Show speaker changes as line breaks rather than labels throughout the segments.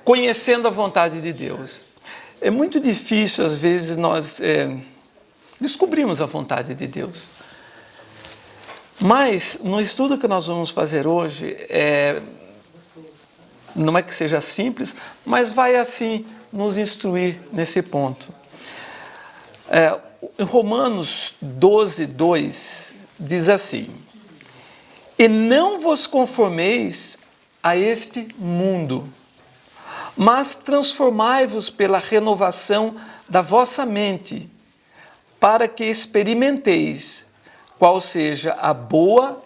conhecendo a vontade de Deus. É muito difícil, às vezes, nós descobrirmos a vontade de Deus. Mas, no estudo que nós vamos fazer hoje, não é que seja simples, mas vai, assim, nos instruir nesse ponto. Em Romanos 12, 2, diz assim: e não vos conformeis a este mundo, mas transformai-vos pela renovação da vossa mente, para que experimenteis qual seja a boa,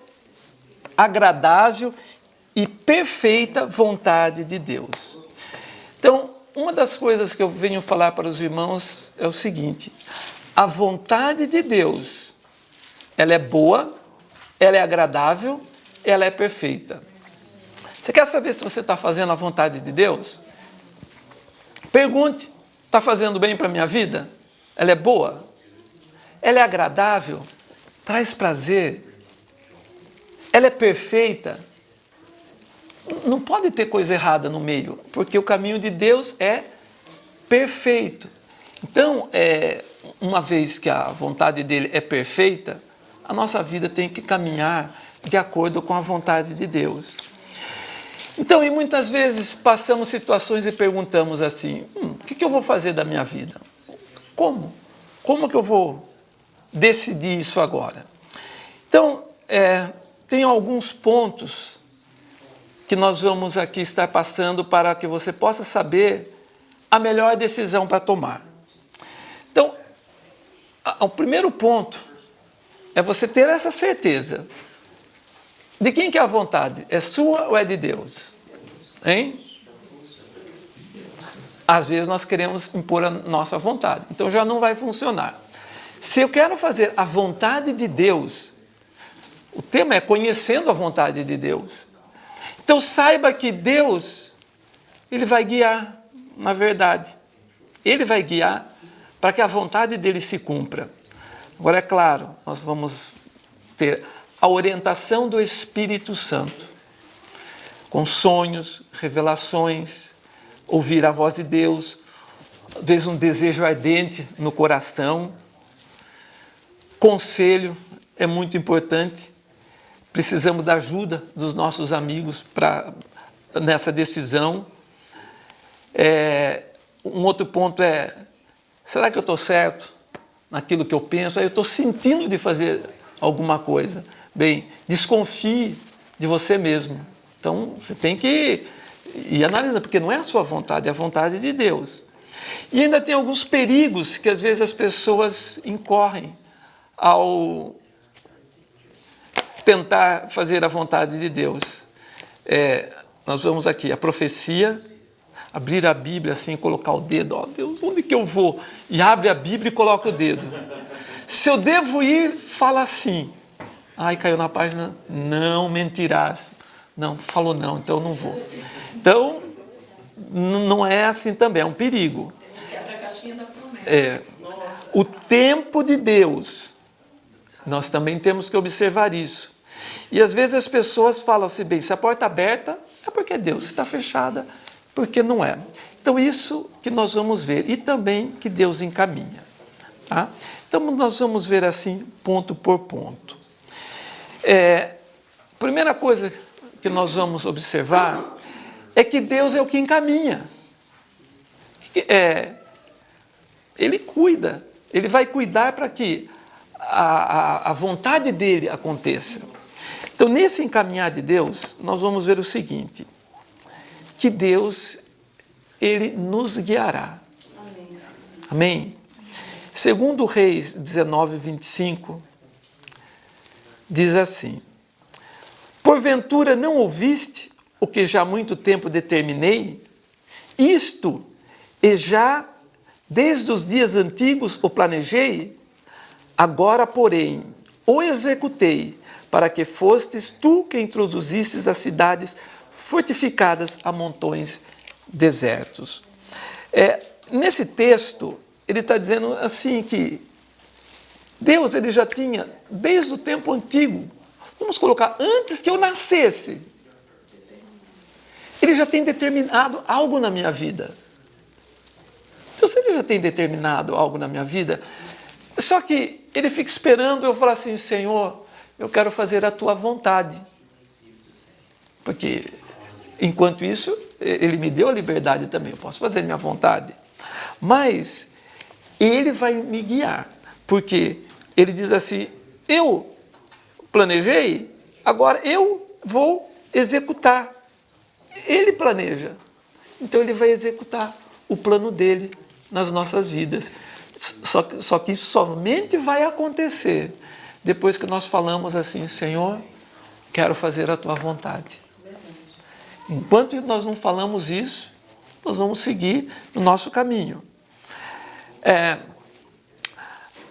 agradável e perfeita vontade de Deus. Então, uma das coisas que eu venho falar para os irmãos é o seguinte: a vontade de Deus, ela é boa, ela é agradável, ela é perfeita. Você quer saber se você está fazendo a vontade de Deus? Pergunte: está fazendo bem para a minha vida? Ela é boa? Ela é agradável? Traz prazer? Ela é perfeita? Não pode ter coisa errada no meio, porque o caminho de Deus é perfeito. Então, uma vez que a vontade dele é perfeita, a nossa vida tem que caminhar de acordo com a vontade de Deus. Então, e muitas vezes passamos situações e perguntamos assim: o que eu vou fazer da minha vida? Como? Como que eu vou decidir isso agora? Então, tem alguns pontos que nós vamos aqui estar passando para que você possa saber a melhor decisão para tomar. Então, o primeiro ponto é você ter essa certeza. De quem que é a vontade? É sua ou é de Deus? Hein? Às vezes nós queremos impor a nossa vontade, então já não vai funcionar. Se eu quero fazer a vontade de Deus, o tema é conhecendo a vontade de Deus. Então saiba que Deus, Ele vai guiar na verdade. Ele vai guiar para que a vontade dele se cumpra. Agora, é claro, nós vamos ter a orientação do Espírito Santo, com sonhos, revelações, ouvir a voz de Deus, às vezes um desejo ardente no coração. Conselho é muito importante. Precisamos da ajuda dos nossos amigos nessa decisão. Um outro ponto é: será que eu estou certo naquilo que eu penso? Aí eu estou sentindo de fazer alguma coisa. Bem, desconfie de você mesmo. Então, você tem que ir analisando, porque não é a sua vontade, é a vontade de Deus. E ainda tem alguns perigos que às vezes as pessoas incorrem ao tentar fazer a vontade de Deus. Nós vamos aqui, a profecia, abrir a Bíblia assim, colocar o dedo: ó Deus, onde que eu vou? E abre a Bíblia e coloca o dedo. Se eu devo ir, fala assim. Ai, caiu na página, não mentirás. Não, falou não, então eu não vou. Então, não é assim também, é um perigo. O tempo de Deus, nós também temos que observar isso. E às vezes as pessoas falam assim: bem, se a porta é aberta, é porque é Deus, se está fechada, porque não é. Então isso que nós vamos ver, e também que Deus encaminha. Tá? Então nós vamos ver assim, ponto por ponto. Primeira coisa que nós vamos observar é que Deus é o que encaminha. Ele cuida, Ele vai cuidar para que a vontade dele aconteça. Então, nesse encaminhar de Deus, nós vamos ver o seguinte: que Deus, Ele nos guiará. Amém? Segundo Reis 19, 25, diz assim: porventura não ouviste o que já há muito tempo determinei? Isto, e já desde os dias antigos o planejei, agora, porém, o executei, para que fostes tu que introduzistes as cidades fortificadas a montões desertos. Nesse texto, ele está dizendo assim que Deus, ele já tinha, desde o tempo antigo, vamos colocar, antes que eu nascesse, Ele já tem determinado algo na minha vida. Então, se ele já tem determinado algo na minha vida, só que ele fica esperando eu falar assim, Senhor, eu quero fazer a tua vontade. Porque, enquanto isso, ele me deu a liberdade também, eu posso fazer a minha vontade. Mas ele vai me guiar, porque ele diz assim, eu planejei, agora eu vou executar. Ele planeja, então ele vai executar o plano dele nas nossas vidas. Só que isso somente vai acontecer depois que nós falamos assim, Senhor, quero fazer a tua vontade. Enquanto nós não falamos isso, nós vamos seguir no nosso caminho.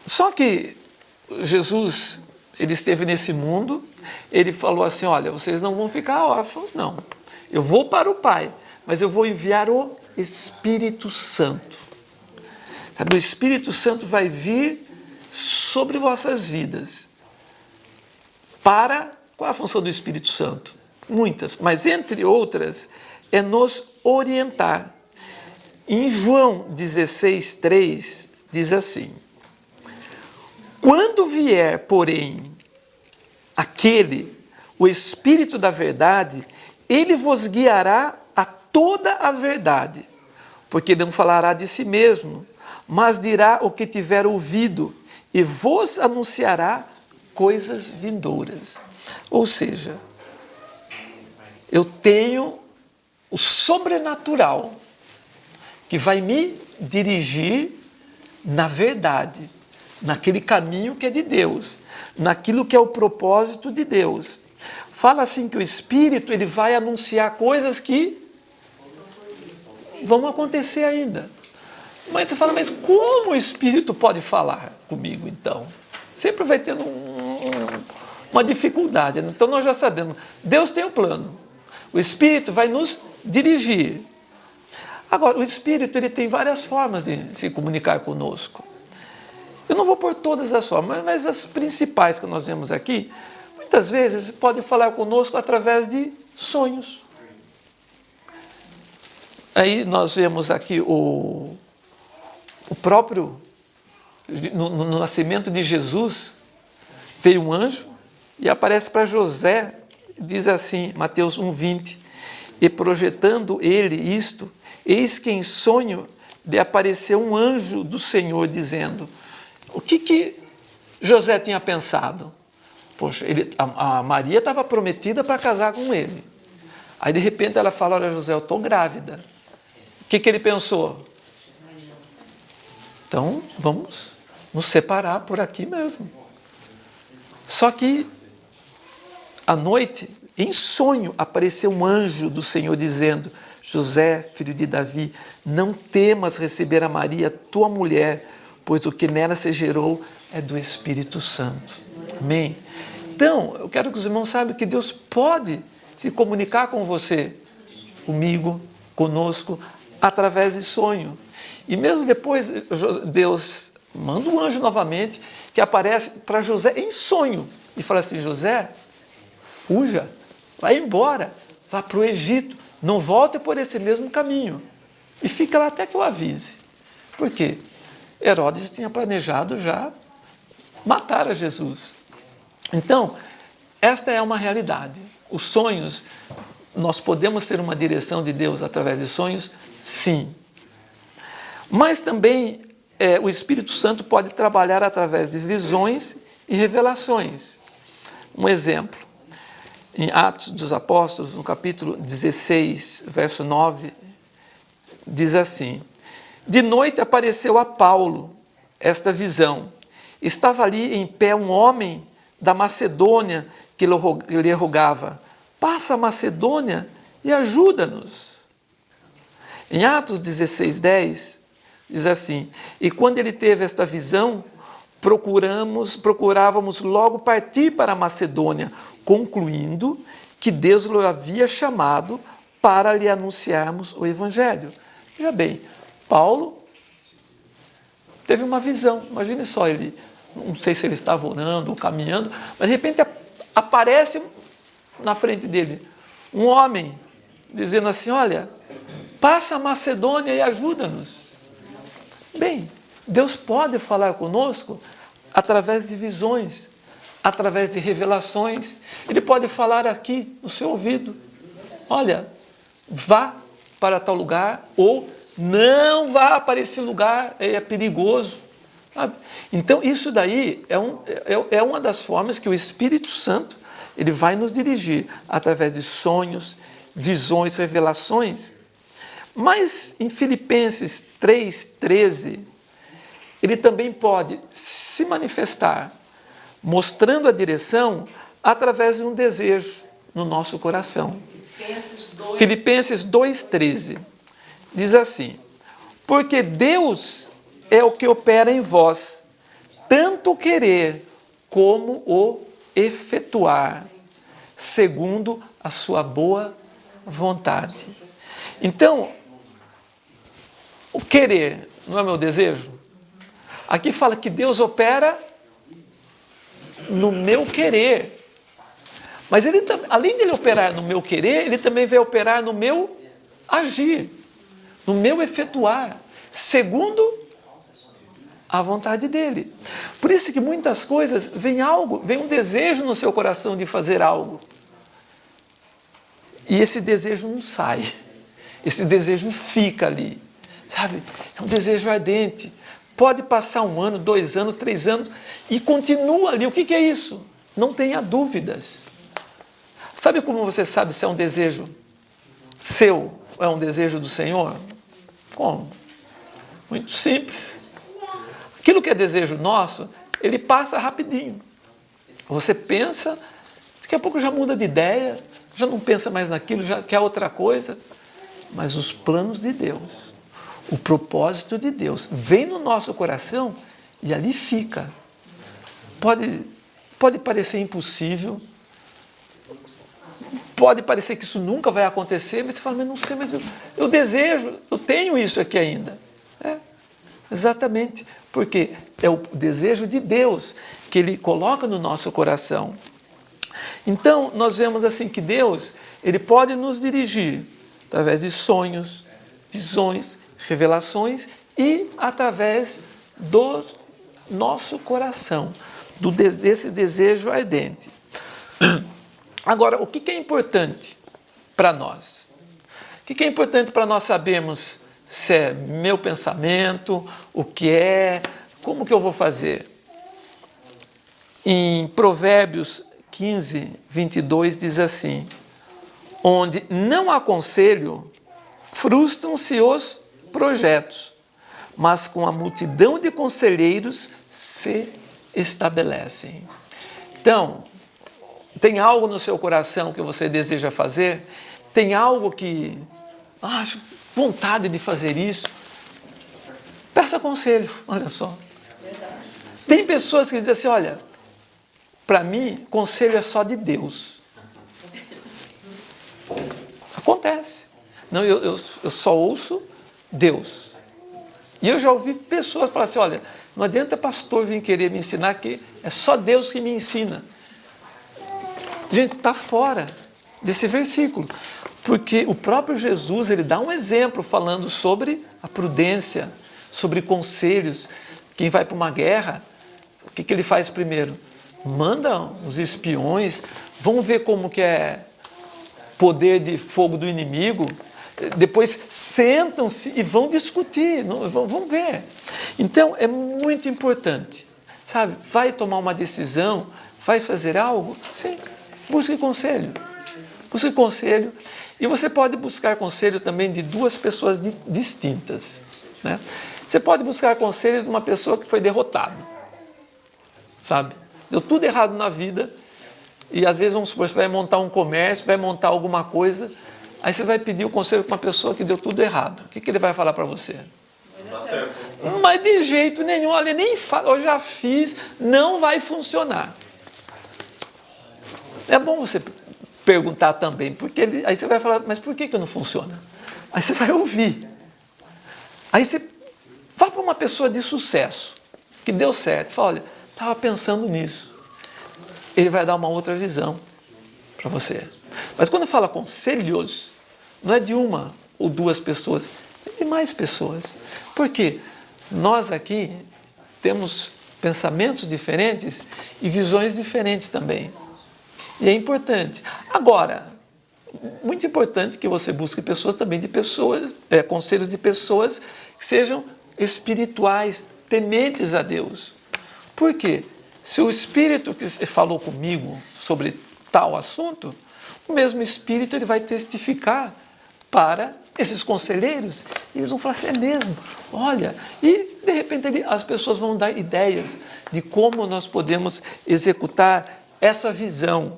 Só que Jesus, ele esteve nesse mundo, ele falou assim, olha, vocês não vão ficar órfãos, não. Eu vou para o Pai, mas eu vou enviar o Espírito Santo. Sabe, o Espírito Santo vai vir sobre vossas vidas. Qual é a função do Espírito Santo? Muitas, mas entre outras, é nos orientar. Em João 16:3, diz assim, quando vier, porém, o Espírito da verdade, ele vos guiará a toda a verdade, porque não falará de si mesmo, mas dirá o que tiver ouvido, e vos anunciará coisas vindouras. Ou seja, eu tenho o sobrenatural que vai me dirigir na verdade, naquele caminho que é de Deus, naquilo que é o propósito de Deus. Fala assim que o Espírito ele vai anunciar coisas que vão acontecer ainda. Mas você fala, mas como o Espírito pode falar comigo então? Sempre vai tendo uma dificuldade. Então nós já sabemos, Deus tem um plano. O Espírito vai nos dirigir. Agora, o Espírito ele tem várias formas de se comunicar conosco. Eu não vou pôr todas as formas, mas as principais que nós vemos aqui, muitas vezes pode falar conosco através de sonhos. Aí nós vemos aqui o próprio, no nascimento de Jesus, veio um anjo e aparece para José, diz assim, Mateus 1:20, e projetando ele isto, eis que em sonho lhe apareceu um anjo do Senhor, dizendo, o que José tinha pensado? Poxa, a Maria estava prometida para casar com ele. Aí de repente ela fala, olha José, eu estou grávida. O que ele pensou? Então vamos nos separar por aqui mesmo. Só que à noite, em sonho, apareceu um anjo do Senhor dizendo, José, filho de Davi, não temas receber a Maria, tua mulher, pois o que nela se gerou é do Espírito Santo. Amém? Então, eu quero que os irmãos saibam que Deus pode se comunicar com você, comigo, conosco, através de sonho. E mesmo depois, Deus manda um anjo novamente, que aparece para José em sonho, e fala assim, José, fuja, vai embora, vá para o Egito, não volte por esse mesmo caminho, e fica lá até que eu avise. Por quê? Herodes tinha planejado já matar a Jesus. Então, esta é uma realidade. Os sonhos, nós podemos ter uma direção de Deus através de sonhos? Sim. Mas também o Espírito Santo pode trabalhar através de visões e revelações. Um exemplo, em Atos dos Apóstolos, no capítulo 16, verso 9, diz assim, de noite apareceu a Paulo esta visão. Estava ali em pé um homem da Macedônia que lhe rogava, passa a Macedônia e ajuda-nos. Em Atos 16:10, diz assim, e quando ele teve esta visão, procurávamos logo partir para a Macedônia, concluindo que Deus o havia chamado para lhe anunciarmos o Evangelho. Veja bem, Paulo teve uma visão, imagine só, ele, não sei se ele estava orando ou caminhando, mas de repente aparece na frente dele um homem dizendo assim, olha, passa a Macedônia e ajuda-nos. Bem, Deus pode falar conosco através de visões, através de revelações. Ele pode falar aqui no seu ouvido. Olha, vá para tal lugar, ou não vá para esse lugar, é perigoso. Sabe? Então, isso daí é uma das formas que o Espírito Santo ele vai nos dirigir, através de sonhos, visões, revelações. Mas em Filipenses 3,13, ele também pode se manifestar, mostrando a direção através de um desejo no nosso coração. Filipenses 2,13 diz assim, porque Deus é o que opera em vós, tanto o querer como o efetuar, segundo a sua boa vontade. Então, o querer não é meu desejo? Aqui fala que Deus opera no meu querer. Mas ele, além de ele operar no meu querer, ele também vai operar no meu agir, no meu efetuar, segundo a vontade dele. Por isso que muitas coisas, vem um desejo no seu coração de fazer algo. E esse desejo não sai. Esse desejo fica ali. Sabe? É um desejo ardente. Pode passar 1 ano, 2 anos, 3 anos e continua ali. O que é isso? Não tenha dúvidas. Sabe como você sabe se é um desejo seu ou é um desejo do Senhor? Como? Muito simples. Aquilo que é desejo nosso, ele passa rapidinho. Você pensa, daqui a pouco já muda de ideia, já não pensa mais naquilo, já quer outra coisa. Mas os planos de Deus, o propósito de Deus, vem no nosso coração e ali fica. Pode parecer impossível, pode parecer que isso nunca vai acontecer, mas você fala, mas não sei, mas eu desejo, eu tenho isso aqui ainda. Exatamente, porque é o desejo de Deus que Ele coloca no nosso coração. Então, nós vemos assim que Deus, Ele pode nos dirigir através de sonhos, visões, revelações e através do nosso coração, desse desejo ardente. Agora, o que é importante para nós? O que é importante para nós sabermos se é meu pensamento, o que é, como que eu vou fazer? Em Provérbios 15, 22 diz assim, onde não há conselho, frustram-se os projetos, mas com a multidão de conselheiros se estabelecem. Então, tem algo no seu coração que você deseja fazer? Tem algo que acho vontade de fazer isso? Peça conselho, olha só. Tem pessoas que dizem assim, olha, para mim, conselho é só de Deus. Acontece. Não, eu só ouço Deus. E eu já ouvi pessoas falar assim, olha, não adianta pastor vir querer me ensinar que é só Deus que me ensina. Gente, está fora desse versículo. Porque o próprio Jesus, ele dá um exemplo falando sobre a prudência, sobre conselhos. Quem vai para uma guerra, o que ele faz primeiro? Manda os espiões, vão ver como que é poder de fogo do inimigo, depois sentam-se e vão discutir, vão ver. Então, é muito importante, sabe? Vai tomar uma decisão, vai fazer algo? Sim, busque conselho. Busque conselho. E você pode buscar conselho também de 2 pessoas distintas. Né? Você pode buscar conselho de uma pessoa que foi derrotada. Sabe? Deu tudo errado na vida. E às vezes, vamos supor, você vai montar um comércio, vai montar alguma coisa, aí você vai pedir o conselho para uma pessoa que deu tudo errado. O que ele vai falar para você? Tá certo. Mas de jeito nenhum, olha, nem fala, eu já fiz, não vai funcionar. É bom você perguntar também, porque aí você vai falar, mas por que não funciona? Aí você vai ouvir. Aí você fala para uma pessoa de sucesso, que deu certo, fala, olha, estava pensando nisso. Ele vai dar uma outra visão para você. Mas quando fala conselhos, não é de uma ou duas pessoas, é de mais pessoas. Por quê? Nós aqui temos pensamentos diferentes e visões diferentes também. E é importante. Agora, muito importante que você busque pessoas também conselhos de pessoas que sejam espirituais, tementes a Deus. Por quê? Se o Espírito que falou comigo sobre tal assunto, o mesmo Espírito ele vai testificar para esses conselheiros, e eles vão falar assim, é mesmo, olha, e de repente as pessoas vão dar ideias de como nós podemos executar essa visão.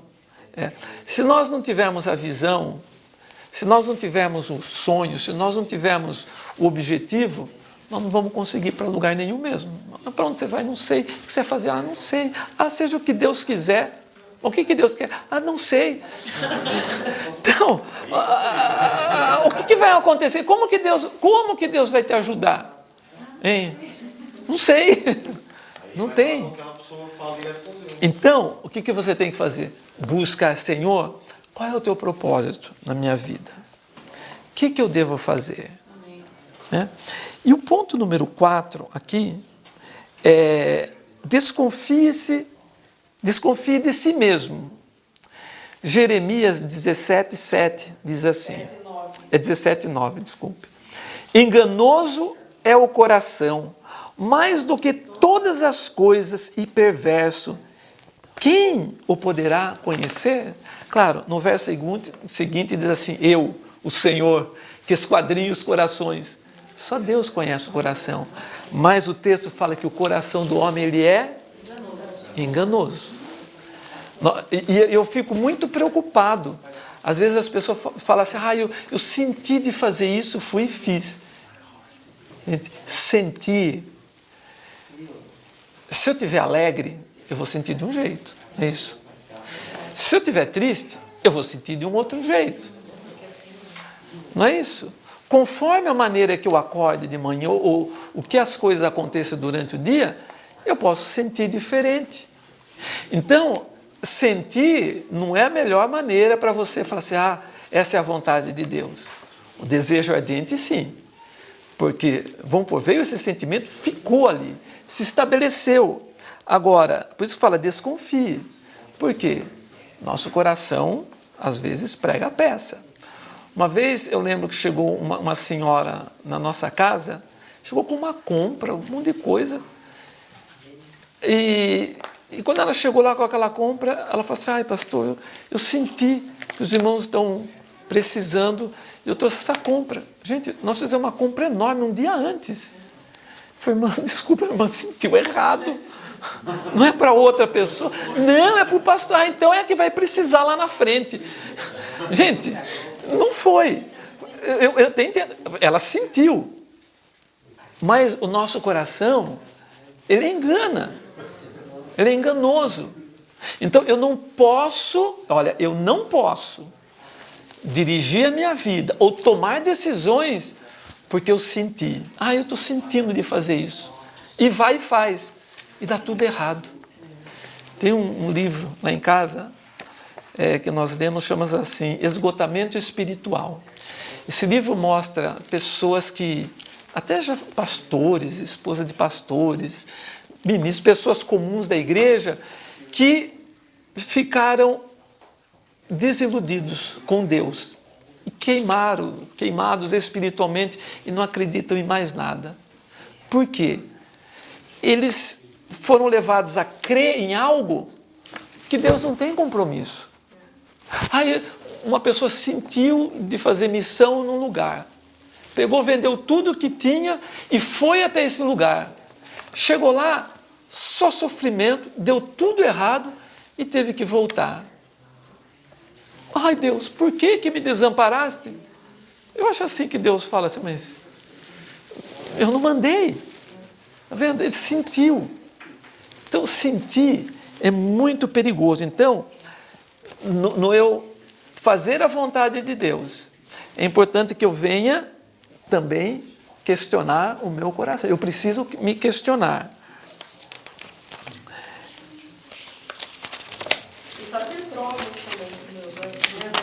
Se nós não tivermos a visão, se nós não tivermos o sonho, se nós não tivermos o objetivo, nós não vamos conseguir ir para lugar nenhum mesmo. Para onde você vai? Não sei. O que você vai fazer? Ah, não sei. Ah, seja o que Deus quiser. O que Deus quer? Ah, não sei. Então, o que vai acontecer? Como que Deus vai te ajudar? Hein? Não sei. Não tem. Então, o que você tem que fazer? Buscar, Senhor, qual é o teu propósito na minha vida? O que eu devo fazer? E o ponto número 4 aqui é desconfie de si mesmo. Jeremias 17:7 diz assim, 17:9, desculpe. Enganoso é o coração, mais do que todas as coisas, e perverso. Quem o poderá conhecer? Claro, no verso seguinte diz assim, eu, o Senhor, que esquadrinho os corações. Só Deus conhece o coração. Mas o texto fala que o coração do homem ele é enganoso. E eu fico muito preocupado. Às vezes as pessoas falam assim, eu senti de fazer isso, fui e fiz. Sentir. Se eu estiver alegre, eu vou sentir de um jeito. É isso. Se eu estiver triste, eu vou sentir de um outro jeito. Não é isso? Conforme a maneira que eu acorde de manhã, ou o que as coisas aconteçam durante o dia, eu posso sentir diferente. Então, sentir não é a melhor maneira para você falar assim, essa é a vontade de Deus. O desejo ardente, sim. Porque, veio esse sentimento, ficou ali, se estabeleceu. Agora, por isso que fala, desconfie. Por quê? Nosso coração, às vezes, prega a peça. Uma vez, eu lembro que chegou uma senhora na nossa casa, chegou com uma compra, um monte de coisa. E quando ela chegou lá com aquela compra, ela falou assim, pastor, eu senti que os irmãos estão precisando, eu trouxe essa compra. Gente, nós fizemos uma compra enorme um dia antes. Eu falei, irmã, desculpa, a irmã sentiu errado. Não é para outra pessoa. Não, é para o pastor. Então é que vai precisar lá na frente. Gente, não foi. Eu entendo. Ela sentiu. Mas o nosso coração, ele engana. Ele é enganoso. Então eu não posso dirigir a minha vida ou tomar decisões porque eu senti. Eu estou sentindo de fazer isso. E vai e faz. E dá tudo errado. Tem um livro lá em casa que nós lemos, chama assim, Esgotamento Espiritual. Esse livro mostra pessoas que, até já pastores, esposa de pastores, ministros, pessoas comuns da igreja, que ficaram desiludidos com Deus. E queimados espiritualmente e não acreditam em mais nada. Por quê? Eles foram levados a crer em algo que Deus não tem compromisso. Uma pessoa sentiu de fazer missão num lugar. Pegou, vendeu tudo que tinha e foi até esse lugar. Chegou lá, só sofrimento, deu tudo errado e teve que voltar. Deus, por que me desamparaste? Eu acho assim que Deus fala assim, mas eu não mandei. Está vendo? Ele sentiu. Então, sentir é muito perigoso. Então, no eu fazer a vontade de Deus, é importante que eu venha também questionar o meu coração. Eu preciso me questionar.
E fazer provas também, meu, é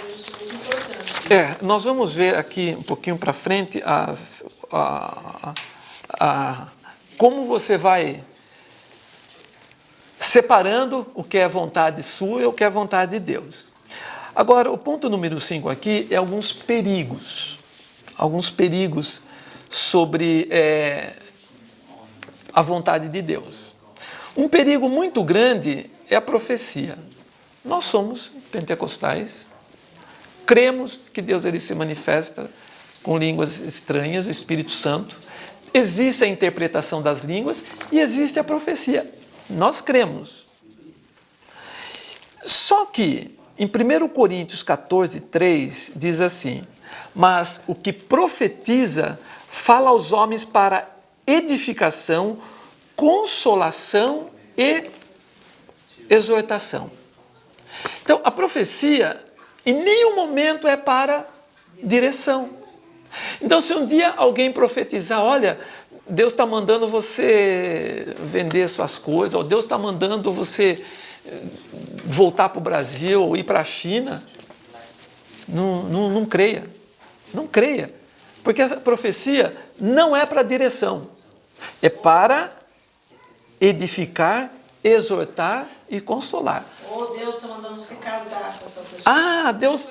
muito importante.
Nós vamos ver aqui um pouquinho para frente como você vai separando o que é vontade sua e o que é vontade de Deus. Agora, o ponto número 5 aqui é alguns perigos sobre a vontade de Deus. Um perigo muito grande é a profecia. Nós somos pentecostais, cremos que Deus ele se manifesta com línguas estranhas, o Espírito Santo. Existe a interpretação das línguas e existe a profecia. Nós cremos. Só que, em 1 Coríntios 14, 3, diz assim: mas o que profetiza fala aos homens para edificação, consolação e exortação. Então, a profecia em nenhum momento é para direção. Então, se um dia alguém profetizar, olha, Deus está mandando você vender suas coisas, ou Deus está mandando você voltar para o Brasil ou ir para a China, não creia. Não creia. Porque essa profecia não é para direção. É para edificar, exortar e consolar.
Ou Deus está mandando você casar com essa pessoa.
Deus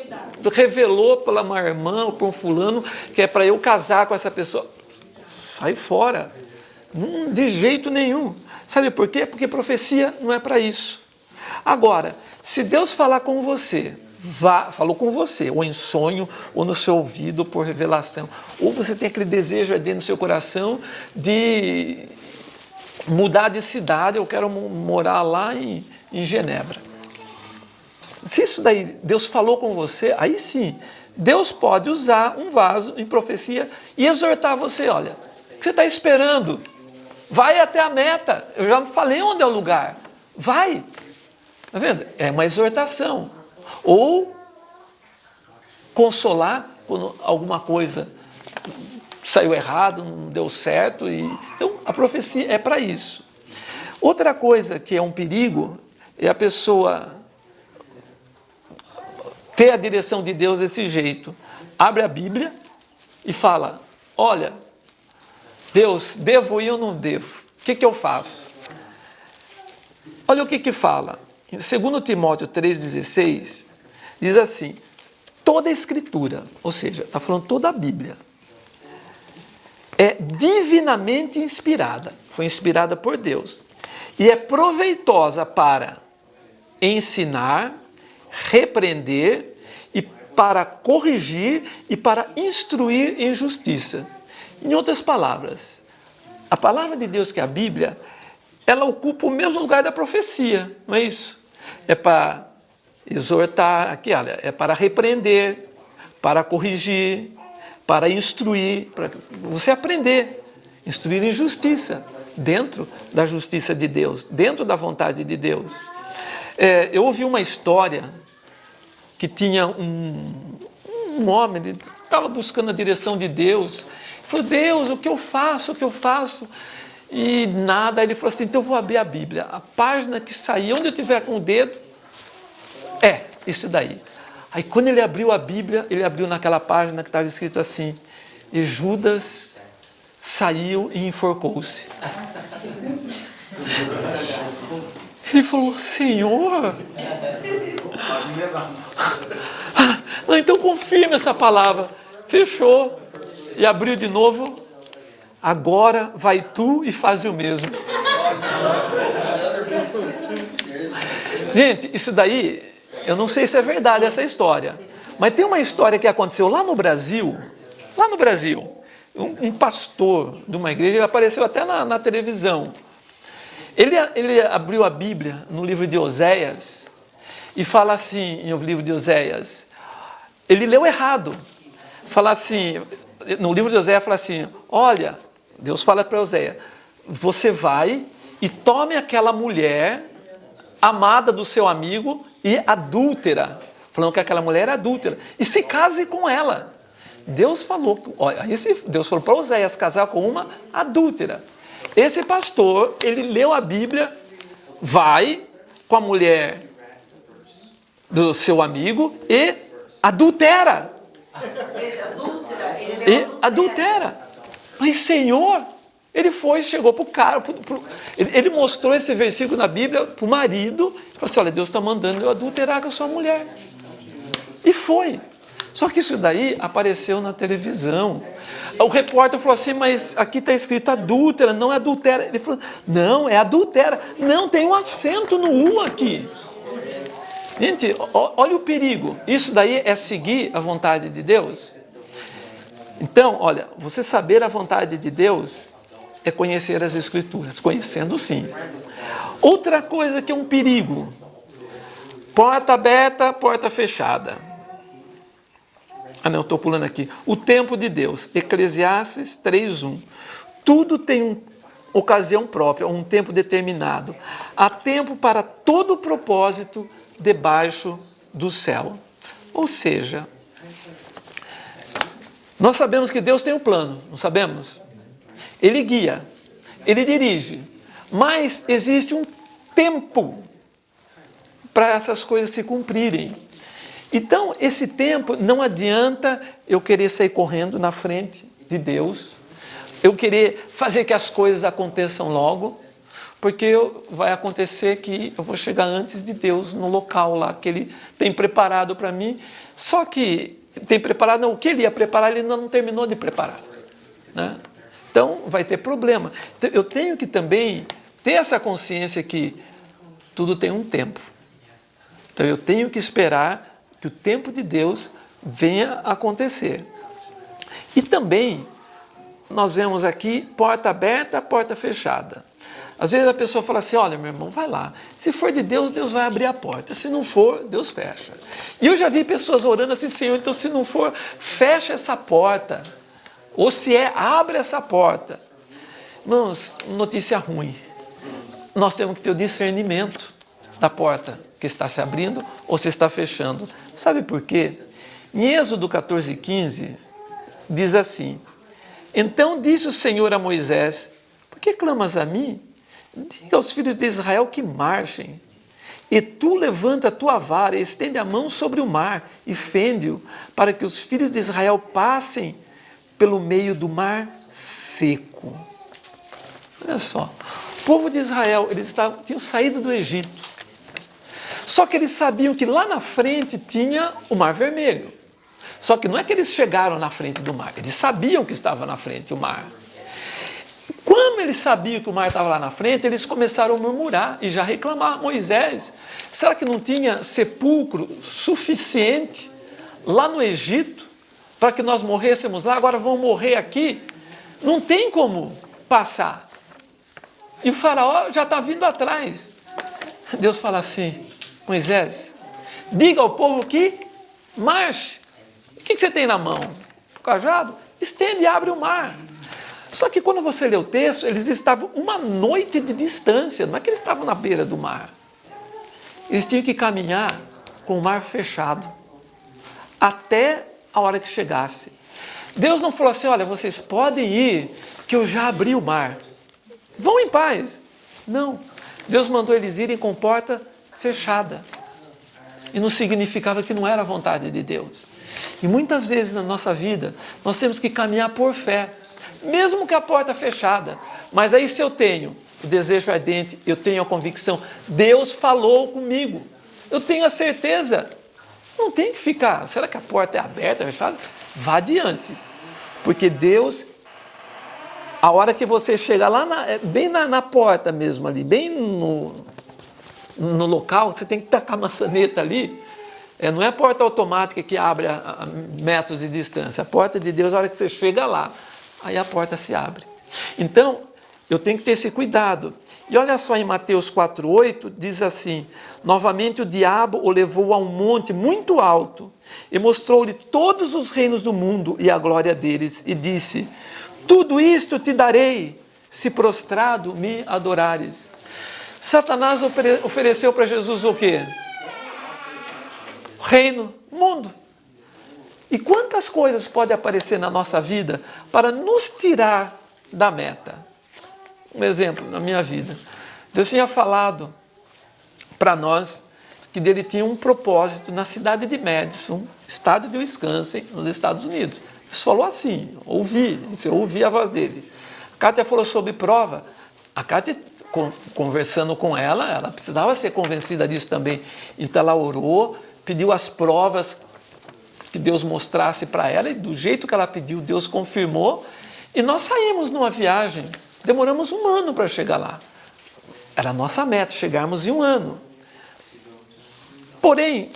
revelou para uma irmã ou para um fulano que é para eu casar com essa pessoa. Sai fora. De jeito nenhum. Sabe por quê? Porque profecia não é para isso. Agora, se Deus falar com você, falou com você, ou em sonho, ou no seu ouvido, por revelação, ou você tem aquele desejo dentro do seu coração de mudar de cidade, eu quero morar lá em Genebra. Se isso daí Deus falou com você, aí sim, Deus pode usar um vaso em profecia e exortar você, olha, o que você está esperando? Vai até a meta, eu já falei onde é o lugar, vai. Está vendo? É uma exortação. Ou consolar quando alguma coisa saiu errado, não deu certo. Então, a profecia é para isso. Outra coisa que é um perigo é a pessoa ter a direção de Deus desse jeito. Abre a Bíblia e fala, olha, Deus, devo ir ou não devo? O que eu faço? Olha o que fala. Em 2 Timóteo 3,16, diz assim, toda a Escritura, ou seja, está falando toda a Bíblia, é divinamente inspirada, foi inspirada por Deus, e é proveitosa para ensinar, repreender, e para corrigir e para instruir em justiça. Em outras palavras, a palavra de Deus, que é a Bíblia, ela ocupa o mesmo lugar da profecia, não é isso? É para exortar, aqui, olha, é para repreender, para corrigir, para instruir, para você aprender, instruir em justiça, dentro da justiça de Deus, dentro da vontade de Deus. Eu ouvi uma história que tinha um homem, ele estava buscando a direção de Deus, ele falou, Deus, o que eu faço, o que eu faço? E nada, ele falou assim, então eu vou abrir a Bíblia, a página que sair, onde eu tiver com o dedo, isso daí. Aí quando ele abriu a Bíblia, ele abriu naquela página que estava escrito assim, e Judas saiu e enforcou-se. Ele falou, Senhor, então confirma essa palavra. Fechou e abriu de novo. Agora vai tu e faz o mesmo. Gente, isso daí, eu não sei se é verdade essa história, mas tem uma história que aconteceu lá no Brasil, um pastor de uma igreja, ele apareceu até na televisão. Ele abriu a Bíblia no livro de Oséias e fala assim, no livro de Oséias, ele leu errado, fala assim, no livro de Oséias fala assim, olha, Deus fala para Oséias, você vai e tome aquela mulher amada do seu amigo e adúltera, falando que aquela mulher é adúltera, e se case com ela. Deus falou, olha, Deus falou para Oséias casar com uma adúltera. Esse pastor, ele leu a Bíblia, vai com a mulher do seu amigo e adultera.
Vez adúltera, ele
E
leu
adultera. Mas Senhor, ele foi, chegou para o cara, ele mostrou esse versículo na Bíblia para o marido, e falou assim, olha, Deus está mandando eu adulterar com a sua mulher. E foi. Só que isso daí apareceu na televisão. O repórter falou assim, mas aqui está escrito adúltera, não é adultera. Ele falou, não, é adultera. Não, tem um acento no U aqui. Gente, olha o perigo. Isso daí é seguir a vontade de Deus? Então, olha, você saber a vontade de Deus é conhecer as Escrituras. Conhecendo, sim. Outra coisa que é um perigo. Porta aberta, porta fechada. Ah, não, estou pulando aqui. O tempo de Deus. Eclesiastes 3:1. Tudo tem uma ocasião própria, um tempo determinado. Há tempo para todo propósito debaixo do céu. Ou seja, nós sabemos que Deus tem um plano, não sabemos? Ele guia, ele dirige, mas existe um tempo para essas coisas se cumprirem. Então, esse tempo, não adianta eu querer sair correndo na frente de Deus, eu querer fazer que as coisas aconteçam logo, porque vai acontecer que eu vou chegar antes de Deus no local lá que Ele tem preparado para mim. Só que tem preparado, não, o que Ele ia preparar, Ele ainda não terminou de preparar, né? Então, vai ter problema. Então, eu tenho que também ter essa consciência que tudo tem um tempo. Então, eu tenho que esperar que o tempo de Deus venha acontecer. E também, nós vemos aqui, porta aberta, porta fechada. Às vezes a pessoa fala assim, olha, meu irmão, vai lá. Se for de Deus, Deus vai abrir a porta. Se não for, Deus fecha. E eu já vi pessoas orando assim, Senhor, então se não for, fecha essa porta. Ou se é, abre essa porta. Irmãos, notícia ruim. Nós temos que ter o discernimento da porta que está se abrindo ou se está fechando. Sabe por quê? Em Êxodo 14:15, diz assim, então disse o Senhor a Moisés, por que clamas a mim? Diga aos filhos de Israel que marchem. E tu levanta a tua vara e estende a mão sobre o mar e fende-o, para que os filhos de Israel passem pelo meio do mar seco. Olha só, o povo de Israel, eles tinham saído do Egito. Só que eles sabiam que lá na frente tinha o Mar Vermelho. Só que não é que eles chegaram na frente do mar, eles sabiam que estava na frente o mar. Quando eles sabiam que o mar estava lá na frente, eles começaram a murmurar e já reclamar. Moisés, será que não tinha sepulcro suficiente lá no Egito para que nós morrêssemos lá? Agora vamos morrer aqui? Não tem como passar. E o faraó já está vindo atrás. Deus fala assim, Moisés, diga ao povo que marche. O que você tem na mão? O cajado? Estende e abre o mar. Só que quando você lê o texto, eles estavam uma noite de distância, não é que eles estavam na beira do mar. Eles tinham que caminhar com o mar fechado, até a hora que chegasse. Deus não falou assim, olha, vocês podem ir, que eu já abri o mar. Vão em paz. Não. Deus mandou eles irem com porta fechada. E não significava que não era a vontade de Deus. E muitas vezes na nossa vida, nós temos que caminhar por fé, mesmo que a porta fechada. Mas aí se eu tenho o desejo ardente, eu tenho a convicção, Deus falou comigo, eu tenho a certeza, não tem que ficar, será que a porta é aberta, fechada? Vá adiante, porque Deus, a hora que você chega lá, bem na porta mesmo ali, bem no local, você tem que tacar a maçaneta ali. Não é a porta automática que abre a metros de distância. A porta de Deus, a hora que você chega lá, aí a porta se abre. Então, eu tenho que ter esse cuidado. E olha só em Mateus 4:8, diz assim, novamente o diabo o levou a um monte muito alto e mostrou-lhe todos os reinos do mundo e a glória deles, e disse, tudo isto te darei, se prostrado me adorares. Satanás ofereceu para Jesus o quê? Reino, mundo. E quantas coisas podem aparecer na nossa vida para nos tirar da meta? Um exemplo na minha vida. Deus tinha falado para nós que ele tinha um propósito na cidade de Madison, estado de Wisconsin, nos Estados Unidos. Deus falou assim, eu ouvi a voz dele. A Kátia falou sobre prova. A Kátia, conversando com ela precisava ser convencida disso também. Então ela orou, pediu as provas que Deus mostrasse para ela, e do jeito que ela pediu, Deus confirmou. E nós saímos numa viagem, demoramos 1 ano para chegar lá. Era a nossa meta, chegarmos em 1 ano. Porém,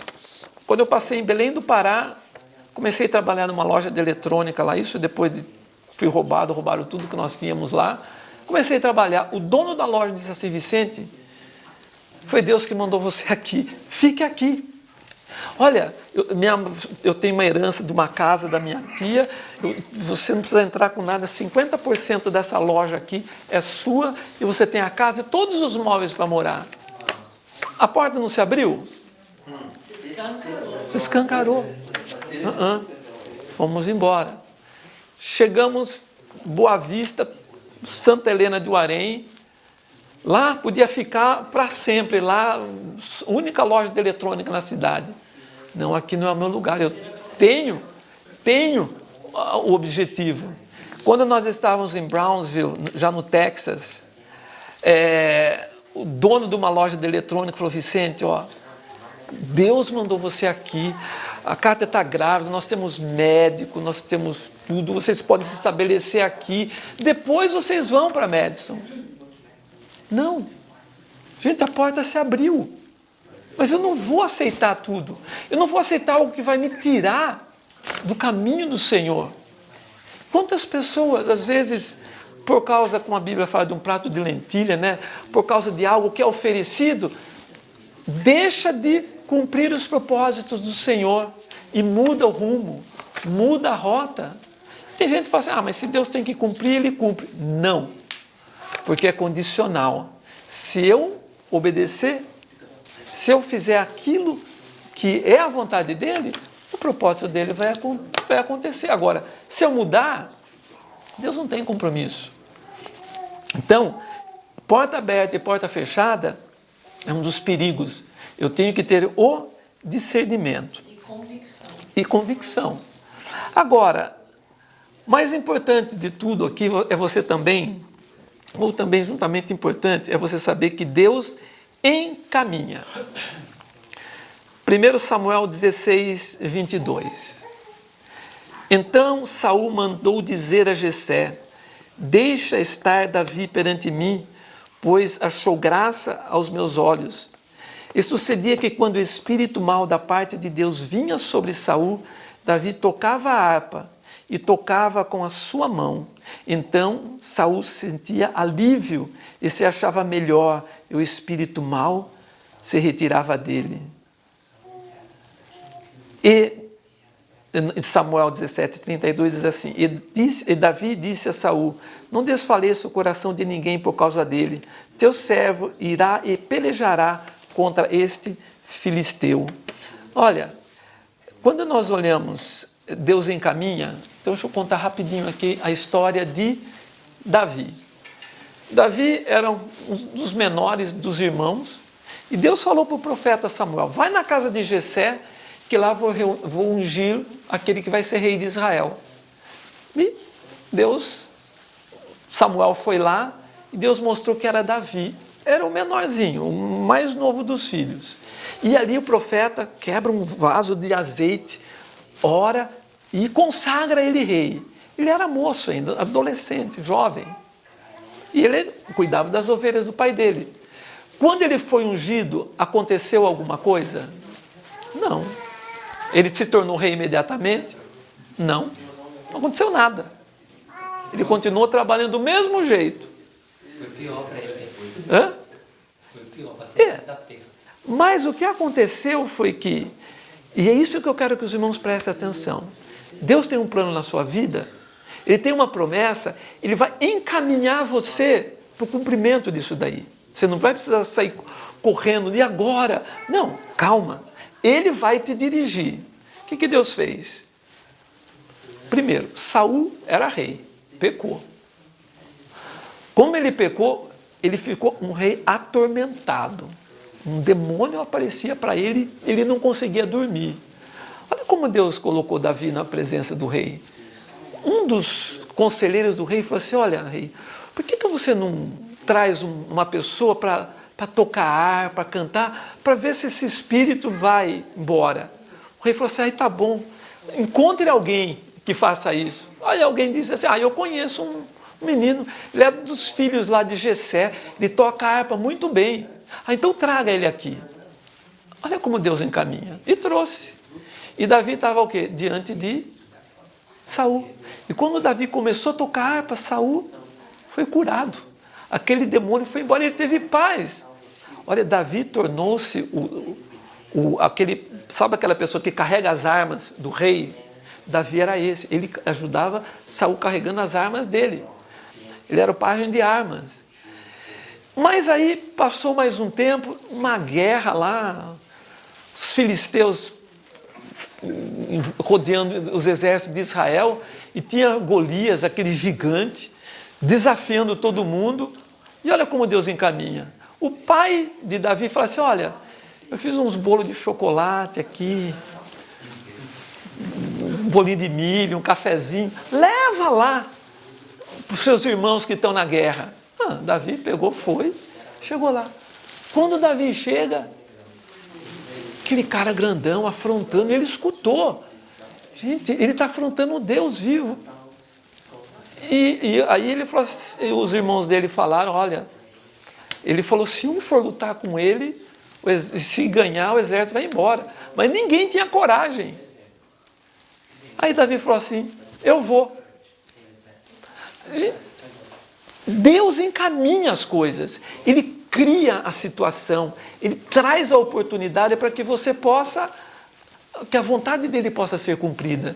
quando eu passei em Belém do Pará, comecei a trabalhar numa loja de eletrônica lá, isso depois de fui roubaram tudo que nós tínhamos lá. Comecei a trabalhar, o dono da loja disse assim, Vicente, foi Deus que mandou você aqui, fique aqui. Olha, eu tenho uma herança de uma casa da minha tia, você não precisa entrar com nada, 50% dessa loja aqui é sua, e você tem a casa e todos os móveis para morar. A porta não se abriu? Se escancarou. Fomos embora. Chegamos, Boa Vista, Santa Helena de Uarém. Lá podia ficar para sempre, lá, única loja de eletrônica na cidade. Não, aqui não é o meu lugar, eu tenho o objetivo. Quando nós estávamos em Brownsville, já no Texas, o dono de uma loja de eletrônica falou, Vicente, ó, Deus mandou você aqui, a Kátia está grávida, nós temos médico, nós temos tudo, vocês podem se estabelecer aqui, depois vocês vão para Madison. Não, gente, a porta se abriu, mas eu não vou aceitar tudo, eu não vou aceitar algo que vai me tirar do caminho do Senhor. Quantas pessoas, às vezes, por causa, como a Bíblia fala, de um prato de lentilha, né? Por causa de algo que é oferecido, deixa de cumprir os propósitos do Senhor e muda o rumo, muda a rota. Tem gente que fala assim, mas se Deus tem que cumprir, Ele cumpre. Não, porque é condicional. Se eu obedecer, se eu fizer aquilo que é a vontade dEle, o propósito dEle vai acontecer. Agora, se eu mudar, Deus não tem compromisso. Então, porta aberta e porta fechada é um dos perigos. Eu tenho que ter o discernimento. E convicção. Agora, mais importante de tudo aqui é você também, ou também juntamente importante, é você saber que Deus encaminha. 1 Samuel 16, 22. Então Saul mandou dizer a Jessé, deixa estar Davi perante mim, pois achou graça aos meus olhos. E sucedia que quando o espírito mau da parte de Deus vinha sobre Saul, Davi tocava a harpa e tocava com a sua mão. Então Saul sentia alívio e se achava melhor, e o espírito mau se retirava dele. E em Samuel 17, 32 diz assim, e Davi disse a Saul, não desfaleça o coração de ninguém por causa dele, teu servo irá e pelejará contra este filisteu. Olha, quando nós olhamos Deus encaminha, então deixa eu contar rapidinho aqui a história de Davi. Davi era um dos menores dos irmãos, e Deus falou para o profeta Samuel, vai na casa de Jessé, que lá vou ungir aquele que vai ser rei de Israel. E Samuel foi lá, e Deus mostrou que era Davi. Era o menorzinho, o mais novo dos filhos. E ali o profeta quebra um vaso de azeite, ora e consagra ele rei. Ele era moço ainda, adolescente, jovem. E ele cuidava das ovelhas do pai dele. Quando ele foi ungido, aconteceu alguma coisa? Não. Ele se tornou rei imediatamente? Não. Não aconteceu nada. Ele continuou trabalhando do mesmo jeito.
Foi pior para ele depois.
Hã?
Foi pior, passou mais aperto.
Mas o que aconteceu foi que, e é isso que eu quero que os irmãos prestem atenção, Deus tem um plano na sua vida, Ele tem uma promessa, Ele vai encaminhar você para o cumprimento disso daí. Você não vai precisar sair correndo, e agora? Não, calma. Ele vai te dirigir. O que Deus fez? Primeiro, Saul era rei, pecou. Como ele pecou, ele ficou um rei atormentado. Um demônio aparecia para ele, ele não conseguia dormir. Olha como Deus colocou Davi na presença do rei. Um dos conselheiros do rei falou assim, olha, rei, por que você não traz uma pessoa para tocar harpa, para cantar, para ver se esse espírito vai embora? O rei falou assim, tá bom, encontre alguém que faça isso. Aí alguém disse assim, eu conheço um menino, ele é dos filhos lá de Jessé, ele toca harpa muito bem. Então traga ele aqui. Olha como Deus encaminha. E trouxe. E Davi estava o quê? Diante de Saul. E quando Davi começou a tocar harpa, Saul foi curado. Aquele demônio foi embora, ele teve paz. Olha, Davi tornou-se sabe aquela pessoa que carrega as armas do rei? Davi era esse. Ele ajudava Saul carregando as armas dele. Ele era o pajem de armas. Mas aí passou mais um tempo, uma guerra lá, os filisteus rodeando os exércitos de Israel, e tinha Golias, aquele gigante, desafiando todo mundo. E olha como Deus encaminha. O pai de Davi fala assim, olha, eu fiz uns bolos de chocolate aqui, um bolinho de milho, um cafezinho, leva lá para os seus irmãos que estão na guerra. Davi pegou, foi, chegou lá. Quando Davi chega, aquele cara grandão, afrontando, ele escutou. Gente, ele está afrontando um Deus vivo. E aí ele falou assim, os irmãos dele falaram, olha, ele falou, se um for lutar com ele, se ganhar, o exército vai embora. Mas ninguém tinha coragem. Aí Davi falou assim, eu vou. Gente, Deus encaminha as coisas, Ele cria a situação, Ele traz a oportunidade para que você possa, que a vontade dEle possa ser cumprida.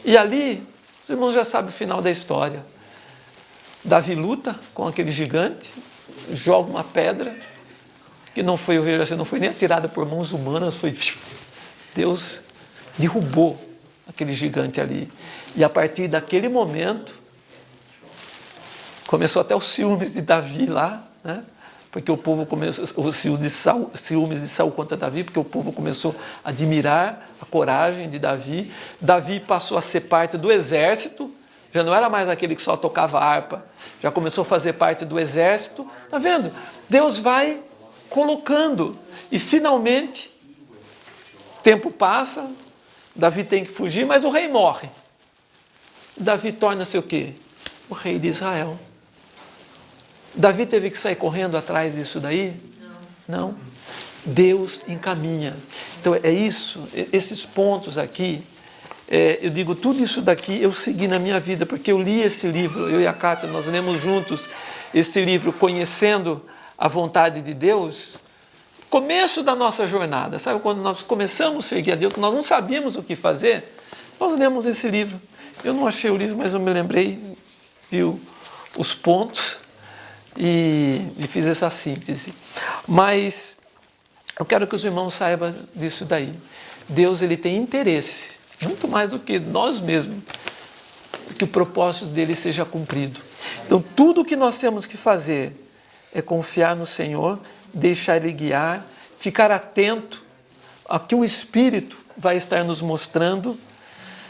E ali, os irmãos já sabem o final da história. Davi luta com aquele gigante, joga uma pedra, que não foi nem atirada por mãos humanas, Deus derrubou aquele gigante ali. E a partir daquele momento, começou até os ciúmes de Davi lá, né? Porque o povo começou, os ciúmes de Saul contra Davi, porque o povo começou a admirar a coragem de Davi. Davi passou a ser parte do exército, já não era mais aquele que só tocava harpa, já começou a fazer parte do exército. Está vendo? Deus vai colocando. E finalmente, tempo passa, Davi tem que fugir, mas o rei morre. Davi torna-se o quê? O rei de Israel. Davi teve que sair correndo atrás disso daí? Não. Deus encaminha. Então é isso, esses pontos aqui, eu digo, tudo isso daqui eu segui na minha vida, porque eu li esse livro, eu e a Cátia, nós lemos juntos esse livro, Conhecendo a Vontade de Deus, começo da nossa jornada, sabe, quando nós começamos a seguir a Deus, nós não sabíamos o que fazer, nós lemos esse livro. Eu não achei o livro, mas eu me lembrei, vi os pontos, e fiz essa síntese. Mas eu quero que os irmãos saibam disso daí. Deus, ele tem interesse, muito mais do que nós mesmos, que o propósito dele seja cumprido. Então, tudo o que nós temos que fazer é confiar no Senhor, deixar Ele guiar, ficar atento ao que o Espírito vai estar nos mostrando.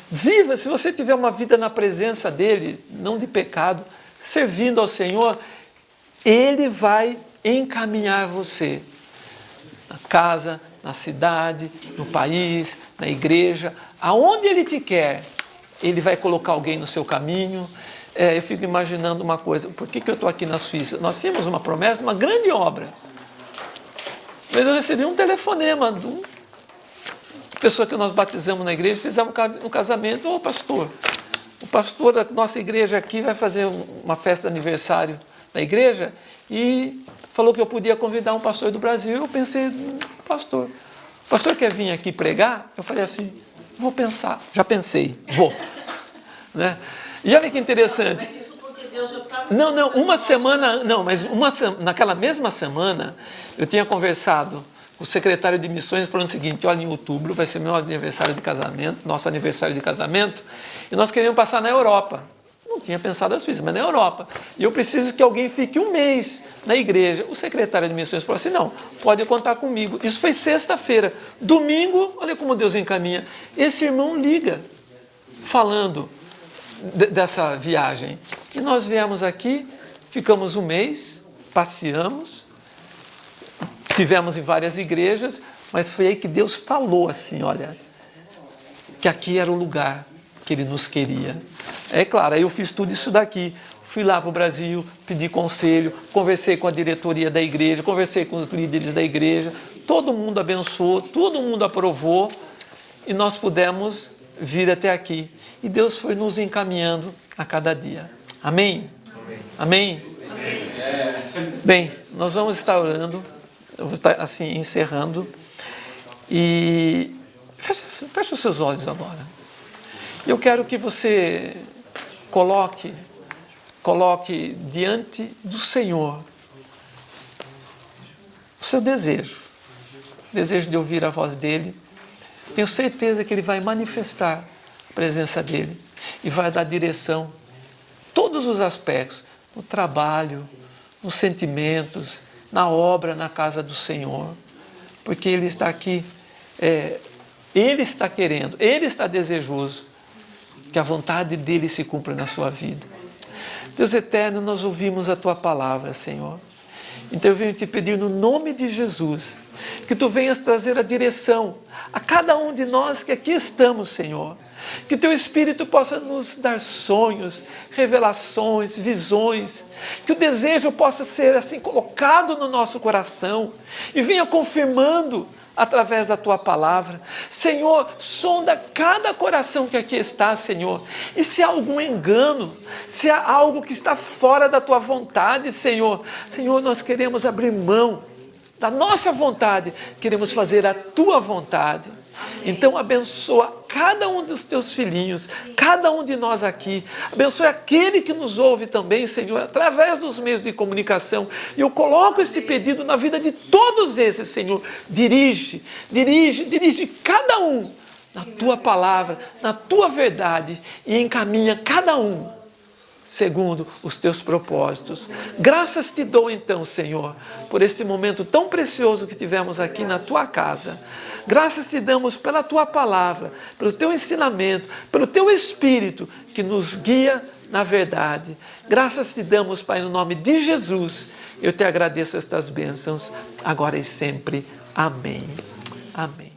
Viva, se você tiver uma vida na presença dEle, não de pecado, servindo ao Senhor, Ele vai encaminhar você na casa, na cidade, no país, na igreja, aonde Ele te quer, Ele vai colocar alguém no seu caminho. Eu fico imaginando uma coisa, por que eu estou aqui na Suíça? Nós tínhamos uma promessa, uma grande obra, mas eu recebi um telefonema de uma pessoa que nós batizamos na igreja, fizemos um casamento. Ô pastor, o pastor da nossa igreja aqui vai fazer uma festa de aniversário na igreja e falou que eu podia convidar um pastor do Brasil. Eu pensei, o pastor quer vir aqui pregar? Eu falei assim, vou pensar, já pensei, vou. Né? E olha que interessante.
Mas isso porque Deus já estava...
Naquela mesma semana, eu tinha conversado com o secretário de missões falando o seguinte, olha, em outubro vai ser meu aniversário de casamento, nosso aniversário de casamento, e nós queríamos passar na Europa. Não tinha pensado na Suíça, mas na Europa. E eu preciso que alguém fique um mês na igreja. O secretário de missões falou assim, não, pode contar comigo. Isso foi sexta-feira. Domingo, olha como Deus encaminha. Esse irmão liga, falando dessa viagem. E nós viemos aqui, ficamos um mês, passeamos, tivemos em várias igrejas, mas foi aí que Deus falou assim, olha, que aqui era o lugar que Ele nos queria. É claro, aí eu fiz tudo isso daqui, fui lá para o Brasil, pedi conselho, conversei com a diretoria da igreja, conversei com os líderes da igreja, todo mundo abençoou, todo mundo aprovou, e nós pudemos vir até aqui. E Deus foi nos encaminhando a cada dia. Amém? Amém? Amém? Bem, nós vamos estar orando, eu vou estar assim encerrando, e feche os seus olhos agora. Eu quero que você coloque diante do Senhor o seu desejo de ouvir a voz dEle. Tenho certeza que Ele vai manifestar a presença dEle e vai dar direção, todos os aspectos, no trabalho, nos sentimentos, na obra, na casa do Senhor, porque Ele está aqui, Ele está querendo, Ele está desejoso que a vontade dEle se cumpra na sua vida. Deus eterno, nós ouvimos a Tua palavra, Senhor. Então eu venho te pedir no nome de Jesus, que Tu venhas trazer a direção a cada um de nós que aqui estamos, Senhor. Que Teu Espírito possa nos dar sonhos, revelações, visões. Que o desejo possa ser assim colocado no nosso coração e venha confirmando através da Tua palavra. Senhor, sonda cada coração que aqui está, Senhor. E se há algum engano, se há algo que está fora da Tua vontade, Senhor. Senhor, nós queremos abrir mão da nossa vontade, queremos fazer a Tua vontade. Então abençoa cada um dos Teus filhinhos, cada um de nós aqui. Abençoe aquele que nos ouve também, Senhor, através dos meios de comunicação. E eu coloco esse pedido na vida de todos esses, Senhor. Dirige cada um na Tua palavra, na Tua verdade e encaminha cada um segundo os Teus propósitos. Graças Te dou então, Senhor, por este momento tão precioso que tivemos aqui na Tua casa. Graças Te damos pela Tua palavra, pelo Teu ensinamento, pelo Teu Espírito que nos guia na verdade. Graças Te damos, Pai, no nome de Jesus. Eu Te agradeço estas bênçãos, agora e sempre. Amém. Amém.